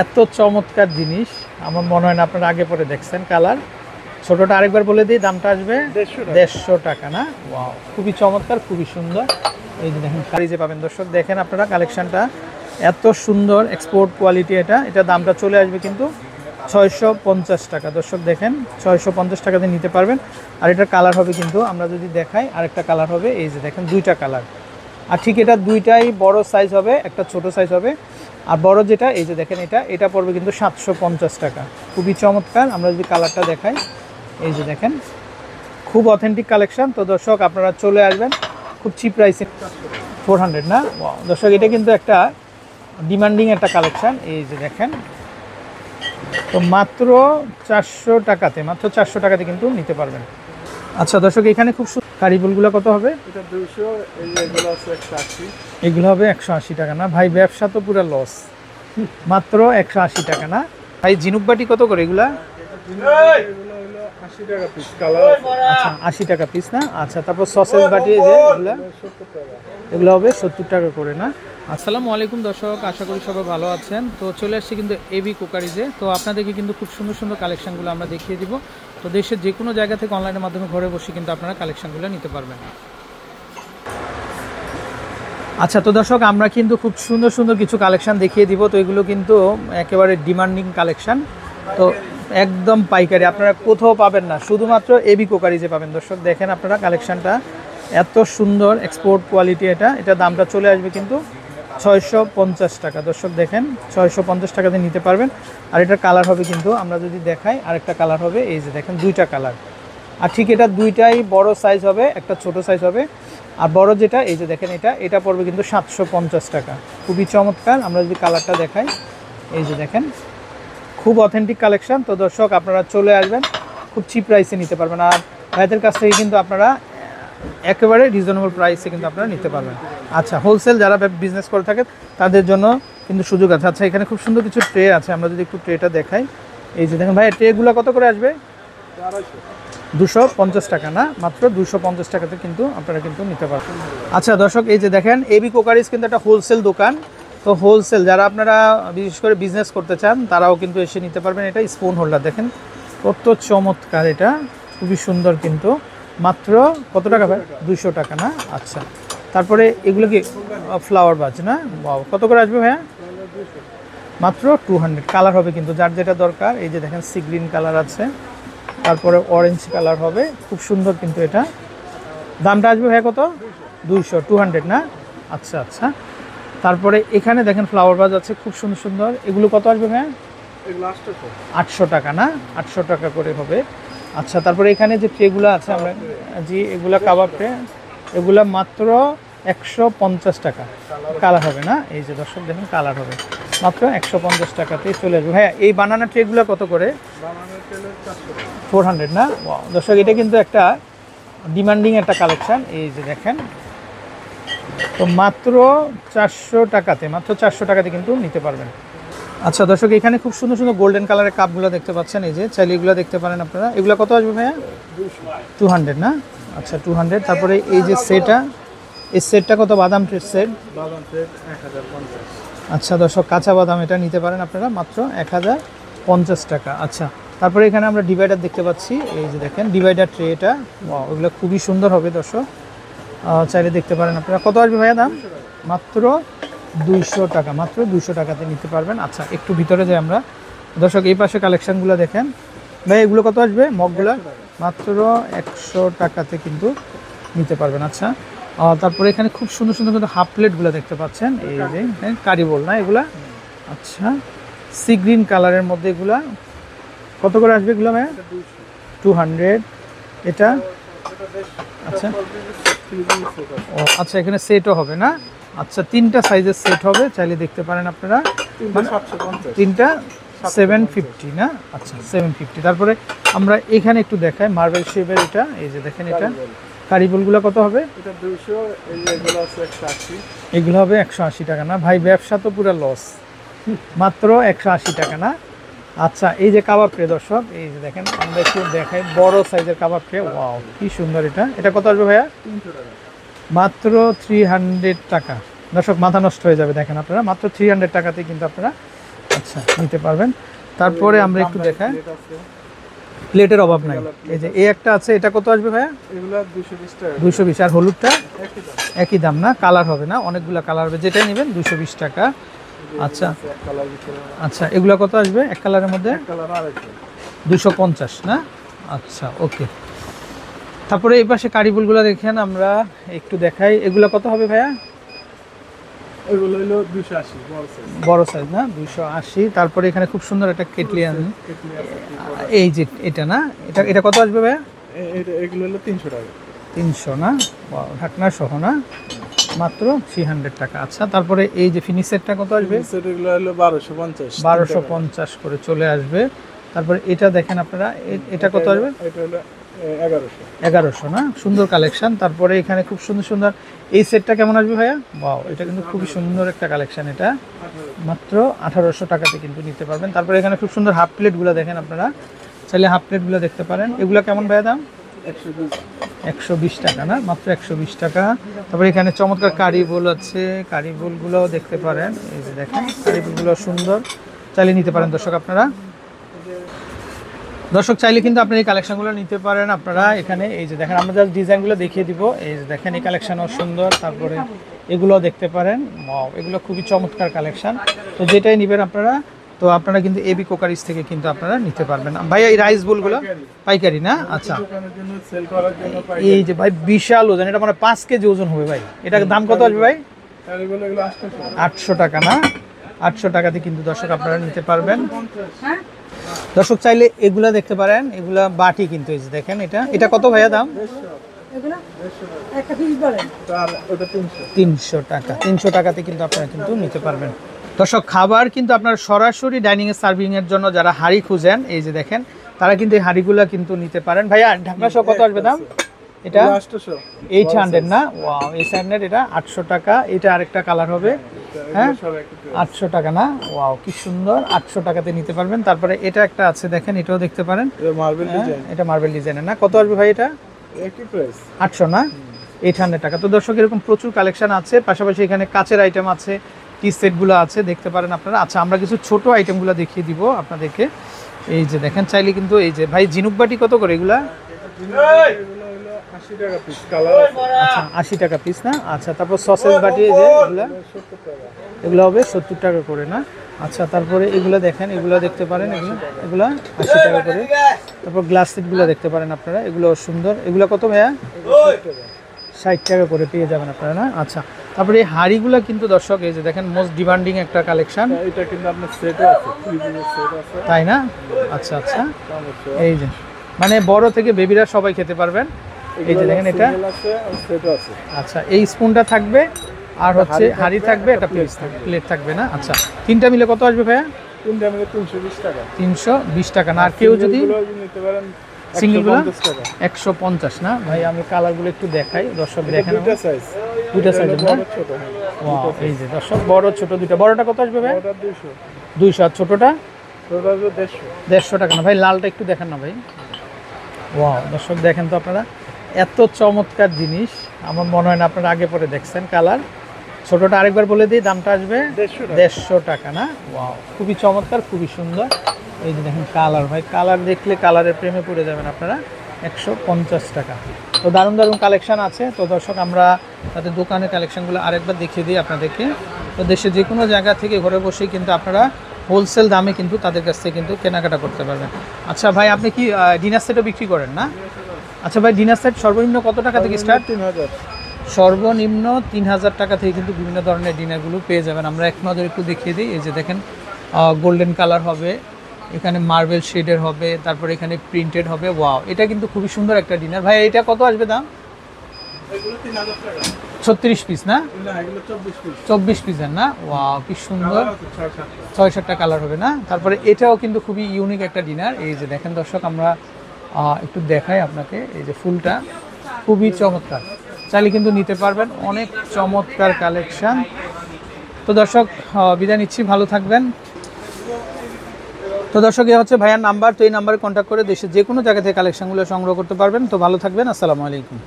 এত চমৎকার জিনিস আমার মনে হয় না আপনারা আগে পরে দেখছেন। কালার ছোটটা আরেকবার বলে দিই, দামটা আসবে 150 টাকা না? ওয়াও, খুবই চমৎকার, খুবই সুন্দর। এই যে দেখেন কারিজে পাবেন দর্শক, দেখেন আপনারা কালেকশনটা এত সুন্দর, এক্সপোর্ট কোয়ালিটি। এটা দামটা চলে আসবে কিন্তু 650 টাকা। দর্শক দেখেন 650 টাকাতে নিতে পারবেন। আর এটার কালার হবে কিন্তু, আমরা যদি দেখাই আরেকটা কালার হবে, এই যে দেখেন দুইটা কালার। আর ঠিক এটা দুইটাই বড় সাইজ হবে, একটা ছোট সাইজ হবে। আর বড় যেটা এই যে দেখেন এটা পড়বে কিন্তু 750 টাকা। খুবই চমৎকার। আমরা যদি কালারটা দেখাই, এই যে দেখেন খুব অথেন্টিক কালেকশন। তো দর্শক আপনারা চলে আসবেন খুব চিপ প্রাইসে। 400 না? দর্শক এটা কিন্তু একটা ডিমান্ডিং একটা কালেকশন। এই যে দেখেন, তো মাত্র 400 টাকাতে, মাত্র 400 টাকাতে কিন্তু নিতে পারবেন। আচ্ছা দর্শক, এখানে খুব কারিবলগুলো কত হবে? এটা 200, এগুলো আছে 180। এগুলো হবে 180 টাকা না ভাই? ব্যবসা তো পুরো লস। মাত্র 180 টাকা না ভাই? ঝিনুক বাটি কত করে এগুলা? এগুলো হলো 80 টাকা পিস, কালার। আচ্ছা 80 টাকা পিস না? আচ্ছা, তারপর সসেজ বাটি এই যে এগুলা, 70 টাকা। এগুলো হবে 70 টাকা করে না? আসসালামু আলাইকুম দর্শক, আশা করি সবাই ভালো আছেন। তো চলে আসছি কিন্তু এবি কুকারিজে। তো আপনাদেরকে কিন্তু খুব সুন্দর সুন্দর কালেকশনগুলো আমরা দেখিয়ে দিব। তো দেশের যে কোনো জায়গা থেকে অনলাইনের মাধ্যমে ঘরে বসে কিন্তু আপনারা কালেকশনগুলো নিতে পারবেন। আচ্ছা তো দর্শক, আমরা কিন্তু খুব সুন্দর সুন্দর কিছু কালেকশন দেখিয়ে দিব। তো এগুলো কিন্তু একেবারে ডিমান্ডিং কালেকশন। তো একদম পাইকারি, আপনারা কোথাও পাবেন না, শুধুমাত্র এবি কুকারিজে পাবেন। দর্শক দেখেন আপনারা কালেকশনটা এত সুন্দর, এক্সপোর্ট কোয়ালিটি। এটা দামটা চলে আসবে কিন্তু 650 টাকা। দর্শক দেখেন 650 টাকাতে নিতে পারবেন। আর এটার কালার হবে কিন্তু, আমরা যদি দেখাই আরেকটা কালার হবে, এই যে দেখেন দুইটা কালার। আর ঠিক এটা দুইটাই বড় সাইজ হবে, একটা ছোট সাইজ হবে। আর বড় যেটা এই যে দেখেন এটা পড়বে কিন্তু 750 টাকা। খুবই চমৎকার। আমরা যদি কালারটা দেখাই, এই যে দেখেন খুব অথেন্টিক কালেকশন। তো দর্শক আপনারা চলে আসবেন, খুব চিপ প্রাইসে নিতে পারবেন। আর ভাইদের কাছ থেকে কিন্তু আপনারা একেবারে রিজনেবল প্রাইসে কিন্তু আপনারা নিতে পারবেন। আচ্ছা, হোলসেল যারা বিজনেস করে থাকে তাদের জন্য কিন্তু সুযোগ আছে। আচ্ছা, এখানে খুব সুন্দর কিছু ট্রে আছে, আমরা যদি একটু ট্রেটা দেখাই। এই যে দেখেন ভাই, ট্রেগুলো কত করে আসবে? 250 টাকা না? মাত্র 250 টাকাতে কিন্তু আপনারা কিন্তু নিতে পারবেন। আচ্ছা দর্শক, এই যে দেখেন এবি কুকারিজ কিন্তু একটা হোলসেল দোকান। তো হোলসেল যারা আপনারা বিশেষ করে বিজনেস করতে চান তারাও কিন্তু এসে নিতে পারবেন। এটা স্পুন হোল্ডার দেখেন কত চমৎকার, এটা খুবই সুন্দর কিন্তু। মাত্র কত টাকা ভাই? 200 টাকা না? আচ্ছা, তারপরে এগুলো কি ফ্লাওয়ার বাজ না? কত করে আসবে ভাইয়া? মাত্র 200। কালার হবে কিন্তু যার যেটা দরকার। এই যে দেখেন সি গ্রিন কালার আছে, তারপরে অরেঞ্জ কালার হবে, খুব সুন্দর কিন্তু। এটা দামটা আসবে ভাইয়া কত? 200 না? আচ্ছা আচ্ছা, তারপরে এখানে দেখেন ফ্লাওয়ার বাজ আছে খুব সুন্দর সুন্দর। এগুলো কত আসবে ভাইয়া? 800 টাকা না? 800 টাকা করে হবে। আচ্ছা, তারপরে এখানে যে ট্রেগুলো আছে আমরা, জি এগুলা কাবাব ট্রে, এগুলা মাত্র 150 টাকা। কালার হবে না? এই যে দর্শক দেখেন কালার হবে, মাত্র 150 টাকাতেই চলে আসবে। ভাইয়া এই বানানা ট্রেগুলো কত করে? 400 না? দর্শক এটা কিন্তু একটা ডিমান্ডিং একটা কালেকশন। এই যে দেখেন, তো মাত্র 400 টাকাতে, মাত্র 400 টাকাতে কিন্তু নিতে পারবেন। আচ্ছা দর্শক, এখানে খুব সুন্দর সুন্দর গোল্ডেন কালারের কাপগুলো দেখতে পাচ্ছেন। এই যে চাইলে এগুলো দেখতে পারেন আপনারা। এগুলো কত আসবে ভাইয়া? 200 না? আচ্ছা 200। তারপরে এই যে সেটটা, এই সেটটা কত? বাদাম ট্রেড সেট, বাদাম ট্রেড 1050। আচ্ছা দর্শক, কাঁচা বাদাম এটা নিতে পারেন আপনারা মাত্র 1050 টাকা। আচ্ছা, তারপরে এখানে আমরা ডিভাইডার দেখতে পাচ্ছি। এই যে দেখেন ডিভাইডার ট্রে, এটা ওগুলো খুবই সুন্দর হবে দর্শক, চাইলে দেখতে পারেন আপনারা। কত আসবে ভাইয়া দাম? মাত্র 200 টাকা। মাত্র 200 টাকাতে নিতে পারবেন। আচ্ছা, একটু ভিতরে যাই আমরা। দর্শক এই পাশে কালেকশানগুলো দেখেন ভাই, এগুলো কত আসবে? মগগুলো মাত্র 100 টাকাতে কিন্তু নিতে পারবেন। আচ্ছা, তারপরে এখানে খুব সুন্দর সুন্দর কিন্তু হাফ প্লেটগুলো দেখতে পাচ্ছেন। এই যে কারিবল না এগুলা? আচ্ছা, সি গ্রিন কালারের মধ্যে এগুলা কত করে আসবে এগুলো ভাই? 200। এটা আচ্ছা, ও আচ্ছা, এখানে সেটও হবে না? আচ্ছা, 3টা সাইজের সেট হবে, চাইলে দেখতে পারেন আপনারা। 3টা 750 না? আচ্ছা 750। তারপরে আমরা এখানে একটু দেখাই মার্বেল শেপের, এটা এই যে দেখেন, এটা কারিবলগুলো কত হবে? এটা 200, এগুলো আছে 180। এগুলো হবে 180 টাকা না ভাই? ব্যবসা তো পুরো লস। মাত্র 180 টাকা না? আচ্ছা, এই যে কাবাব ট্রে দর্শক, এই যে দেখেন, আমরা একটু দেখাই বড় সাইজের কাবাব ট্রে। ওয়াও কি সুন্দর। এটা কত আসবে ভাইয়া? 300 টাকা। মাত্র 300 টাকা। দর্শক মাথা নষ্ট হয়ে যাবে, দেখেন আপনারা মাত্র 300 টাকাতে কিন্তু আপনারা আচ্ছা নিতে পারবেন। তারপরে আমরা একটু দেখাই, প্লেটের অভাব নাই। এই যে এই একটা আছে, এটা কত আসবে ভাইয়া? এগুলা 220 টাকা। 220। আর হলুদটা একই দাম। একই দাম না? কালার হবে না, অনেকগুলো কালার হবে, যেটাই নেবেন 220 টাকা। আচ্ছা এক কালার ভিতরে। আচ্ছা, এগুলো কত আসবে এক কালারের মধ্যে? এক কালার আরেকটা। 250 না? আচ্ছা ওকে। তারপরে এই পাশে কারিবুলগুলো দেখেন, আমরা একটু দেখাই, এগুলো কত হবে ভাইয়া? এগুলো হলো 280 বড় সাইজ। বড় সাইজ না? 280। তারপরে এখানে খুব সুন্দর একটা কেটলিয়ান, কেটলি আছে। এই যে এটা না, এটা এটা কত আসবে ভাইয়া? এগুলো হলো 300 টাকা। 300 না? Wow, ঢাকনা সহ না? মাত্র 300 টাকা। আচ্ছা তারপরে এই যে ফিনিশেরটা কত আসবে? এগুলো হলো 1250। 1250 করে চলে আসবে। তারপরে এটা দেখেন আপনারা, এটা কত আসবে? এটা হলো 1100। 1100 না? সুন্দর কালেকশন। তারপরে এখানে খুব সুন্দর সুন্দর এই সেটটা কেমন আসবে ভাইয়া? ওয়াও, এটা কিন্তু খুবই সুন্দর একটা কালেকশন। এটা মাত্র 1800 টাকাতে কিন্তু নিতে পারবেন। তারপরে এখানে খুব সুন্দর হাফ প্লেটগুলো দেখেন, আপনারা চাইলে হাফ প্লেটগুলো দেখতে পারেন। এগুলো কেমন ভাইয়া দাম? 120 টাকা না? মাত্র 120 টাকা। তারপরে এখানে চমৎকার কারি বোল আছে, কারি বোলগুলো দেখতে পারেন। এই যে দেখেন কারি বোলগুলো সুন্দর, চাইলে নিতে পারেন দর্শক আপনারা। দর্শক চাইলে কিন্তু আপনার এই কালেকশনগুলো নিতে পারেন আপনারা। এখানে এই যে দেখেন, আমরা জাস্ট ডিজাইনগুলো দেখিয়ে দিব। এই যে দেখেন এই কালেকশনও সুন্দর। তারপরে এগুলোও দেখতে পারেন, ওয়াও এগুলো খুবই চমৎকার কালেকশন। তো যেটাই নেবেন আপনারা, তো আপনারা কিন্তু এবি কোকারিজ থেকে কিন্তু আপনারা নিতে পারবেন। ভাইয়া এই রাইস বোলগুলো পাইকারি না? আচ্ছা দোকানের জন্য সেল করার জন্য এই যে ভাই বিশাল ওজন, এটা মানে 5 কেজি ওজন হবে ভাই। এটার দাম কত আসবে ভাই? এগুলো 800। 800 টাকা না? 800 টাকাতে কিন্তু দর্শক আপনারা নিতে পারবেন। দর্শক চাইলে এগুলা দেখতে পারেন, এগুলা বাটি কিন্তু এই যে দেখেন, এটা এটা কত ভাইয়া দাম? এগুলো একটা পিস বলেন। আর ওটা 300। 300 টাকা। 300 টাকাতে কিন্তু আপনারা কিন্তু নিতে পারবেন। দর্শক খাবার কিন্তু আপনারা সরাসরি ডাইনিং এ সার্ভিং এর জন্য যারা হাঁড়ি খুঁজেন, এই যে দেখেন, তারা কিন্তু এই হাঁড়িগুলা কিন্তু নিতে পারেন। ভাইয়া ঢাকনা সহ কত আসবে দাম? এটা 800 না? ওয়াও, এই সাইডের এটা 800 টাকা। এটা আরেকটা কালার হবে, হ্যাঁ 800 টাকা না? ওয়াও কি সুন্দর, 800 টাকাতে নিতে পারবেন। তারপরে এটা একটা আছে দেখেন, এটাও দেখতে পারেন, মার্বেল ডিজাইন। এটা মার্বেল ডিজাইনের না? কত আসবে ভাই এটা? একই প্রাইস 800 না? 800 টাকা। তো দর্শক এরকম প্রচুর কালেকশন আছে, পাশাপাশি এখানে কাচের আইটেম আছে, টি সেটগুলো আছে, দেখতে পারেন আপনারা। আচ্ছা আমরা কিছু ছোট আইটেমগুলো দেখিয়ে দিব আপনাদেরকে। এই যে দেখেন, চাইলে কিন্তু এই যে ভাই ঝিনুক বাটি কত করে এগুলা? এগুলো হলো 80 টাকা পিস। কালার আছে। আচ্ছা 80 টাকা পিস না? আচ্ছা তারপর সসেজ বাটি এই যে এগুলা, 70 টাকা। এগুলো হবে 70 টাকা করে না? আচ্ছা তারপরে এগুলো দেখেন, এগুলো দেখতে পারেন, এগুলো 80 টাকা করে। তারপর গ্লাস সেটগুলো দেখতে পারেন আপনারা, এগুলো সুন্দর। এগুলো কত ভাইয়া? 60 টাকা করে পেয়ে যাবেন আপনারা না? আচ্ছা তারপরে এই হাঁড়িগুলো কিন্তু দর্শক এই যে দেখেন, মোস্ট ডিমান্ডিং একটা কালেকশন, এটা কিন্তু আপনার সেটও আছে, 3 পিসের সেট আছে। তাই না? আচ্ছা আচ্ছা, সমস্যা। এই যে মানে বড় থেকে বেবিরা সবাই খেতে পারবেন। এই যে দেখেন এটা, সিঙ্গেল আছে আর সেটও আছে। আচ্ছা এই স্পুনটা থাকবে, আর হচ্ছে হাঁড়ি থাকবে, একটা প্লেট থাকবে না? আচ্ছা তিনটা মিলে কত আসবে ভাইয়া? তিনটা মিলে 320 টাকা। 320 টাকা না? আর কেউ যদি সিঙ্গেলগুলো নিতে পারেন সিঙ্গেলগুলো 150 টাকা। 150 না? ভাই আমি কালারগুলো একটু দেখাই, দর্শক এটা দেখেন, দুইটা সাইজ। দুইটা সাইজ না? বড় ছোট। হ্যাঁ। ওয়াও, এই যে দর্শক বড় ছোট দুইটা। বড়টা কত আসবে ভাই? ওটা 200। 200। আর ছোটটা ওটা হলো 150। 150 টাকা না? ভাই লালটা একটু দেখেন না ভাই। ওয়াও দর্শক দেখেন তো আপনারা, এত চমৎকার জিনিস আমার মনে হয় না আপনারা আগে পরে দেখছেন। কালার ছোটটা আরেকবার বলে দিই, দামটা আসবে 150 টাকা না? ওয়াও খুবই চমৎকার, খুবই সুন্দর। এই যে দেখেন কালার, ভাই কালার দেখলে কালারের প্রেমে পড়ে যাবেন আপনারা। 150 টাকা। তো দারুণ দারুণ কালেকশন আছে। তো দর্শক আমরা তাদের দোকানের কালেকশনগুলো আরেকবার দেখিয়ে দিই আপনাদেরকে। তো দেশে যে কোনো জায়গা থেকে ঘরে বসেই কিন্তু আপনারা হোলসেল দামে কিন্তু তাদের কাছ থেকে কিন্তু কেনাকাটা করতে পারবেন। আচ্ছা ভাই আপনি কি ডিনার সেটও বিক্রি করেন না? আচ্ছা ভাই ডিনার সেট সর্বনিম্ন কত টাকা থেকে স্টার্ট? 3000। সর্বনিম্ন 3000 টাকা থেকে কিন্তু বিভিন্ন ধরনের ডিনারগুলো পেয়ে যাবেন। আমরা এক নজর একটু দেখিয়ে দিই। এই যে দেখেন গোল্ডেন কালার হবে, এখানে মার্বেল শেডের হবে, তারপর এখানে প্রিন্টেড হবে। ওয়াও এটা কিন্তু খুবই সুন্দর একটা ডিনার। ভাই এটা কত আসবে দাম? এগুলো 3000 টাকা। 36 পিস না? না এগুলো 24 পিস। 24 পিসের না? ওয়াও কি সুন্দর, 6-7টা। 6-7টা কালার হবে না? তারপরে এটাও কিন্তু খুবই ইউনিক একটা ডিনার। এই যে দেখেন দর্শক, আমরা একটু দেখাই আপনাকে। এই যে ফুলটা খুবই চমৎকার, চাইলে কিন্তু নিতে পারবেন। অনেক চমৎকার কালেকশন। তো দর্শক বিদায় নিচ্ছি, ভালো থাকবেন। তো দর্শক এ হচ্ছে ভাইয়ার নাম্বার। তো এই নাম্বারে কন্ট্যাক্ট করে দেশের যে কোনো জায়গা থেকে কালেকশনগুলো সংগ্রহ করতে পারবেন। তো ভালো থাকবেন, আসসালামু আলাইকুম।